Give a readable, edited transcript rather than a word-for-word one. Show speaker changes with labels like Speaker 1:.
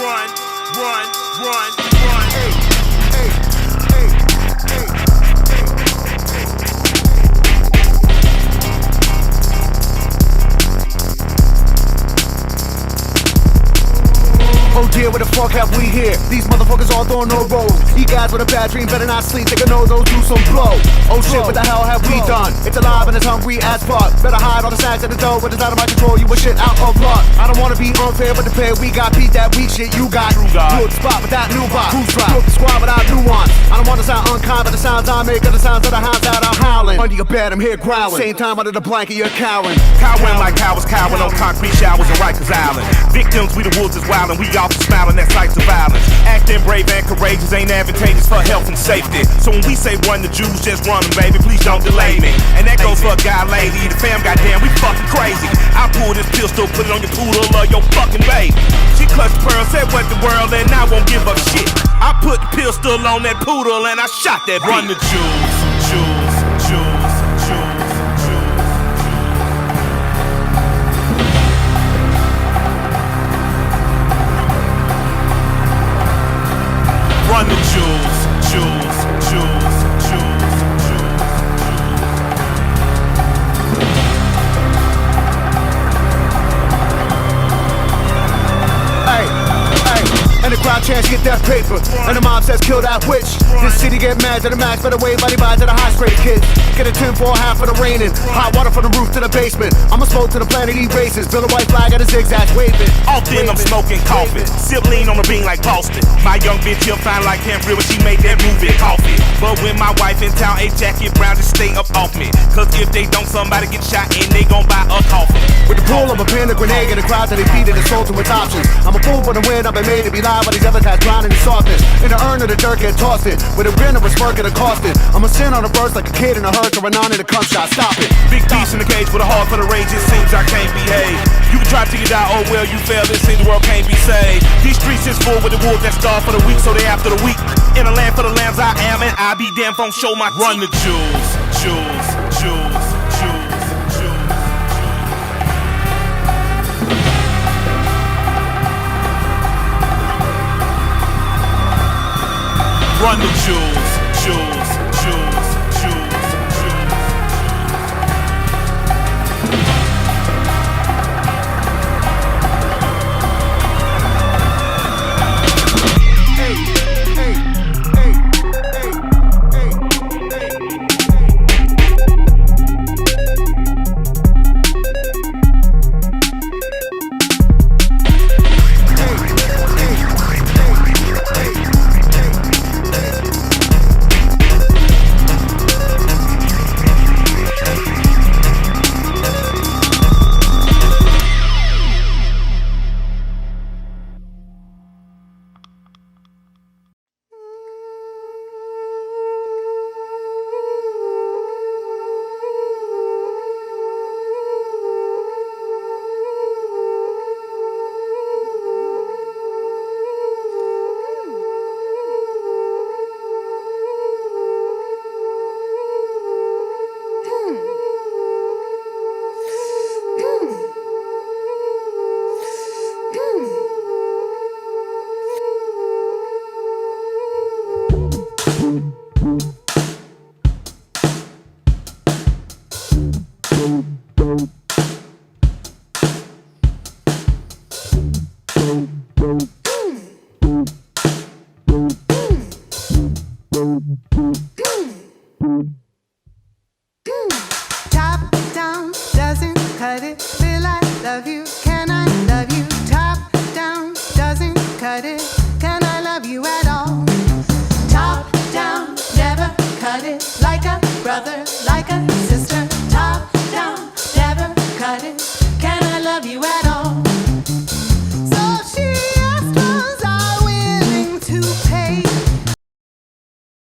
Speaker 1: run, run, run, run.
Speaker 2: Hey, hey, hey, hey, hey. Oh dear, where the fuck have we here? These motherfuckers all throwing no rolls. You guys with a bad dream better not sleep, they can know those do some blow. Oh shit, what the hell have we done? It's alive and it's hungry as fuck. Better hide all the snacks at the door when it's out of my control. You a shit out of luck. I don't wanna be unfair, but the pair we got beat that weak shit you got. Good spot with that new vibe. Who's right? Good the squad without nuance. I don't wanna sound unkind, but the sounds I make are the sounds of the hounds out I'm howling. Under your bed, I'm here growling. Same time under the blanket, you're cowering.
Speaker 1: Cowering like cowards, cowering on concrete showers on Rikers Island. Victims, we the wolves is wildin', we all smiling at sights of violence. Acting brave and courageous ain't advantageous for health and safety. So when we say run the Jews, just run them, baby, please don't delay me. And that goes for a guy, lady, the fam, goddamn, we fucking crazy. I pull this pistol, put it on your poodle or your fucking baby. She clutched the pearl, said what the world, and I won't give up shit. I put the pistol on that poodle and I shot that bitch. Run the Jews, Jews, Jews, Jews, Jews. Run the Jews, Jews, Jews, Jews, Jews.
Speaker 2: Hey, hey, and the crowd chants get that paper. And the mob says kill that witch. This city get mad to the max, better wave body by to the high straight kids. Get a 10 for half of the raining. Hot water from the roof to the basement. I'ma smoke to the planet he races. Build a white flag at a zigzag waving.
Speaker 1: Often I'm smoking coffee. Sip lean on the bean like Boston. My young bitch here fine like Cam Real when she made that movie Coffee. But when my wife in town, a jacket brown, just stay up off me. Cause if they don't, somebody get shot and they gon' buy a coffin.
Speaker 2: With the pull of a pin, a grenade, and a crowd that they feed and assaulting with options. I'm a fool for the win, I've been made to be live, but these other guys drowning in softness. In the urn of the dirt, get tossed it. With a grin of a smirk and a cost it. I'm a sin on a burst like a kid in a hearse or a non in a cum shot. Stop it.
Speaker 1: Big piece in the cage with a heart for the rage, it seems I can't behave. You can try to get out, oh well, you fail, this seems the world can't be saved. These streets is full with the wolves that starve for the weak, so they after the weak. In a land for the lambs I am, and I be damn phone show my teeth. Run the Jews, Jews, Jews, Jews, Jews. Run the Jews, Jews, Jews, Jews, Jews.
Speaker 2: Hey, hey, hey, hey, hey,
Speaker 3: Top down doesn't cut it. Feel I love you.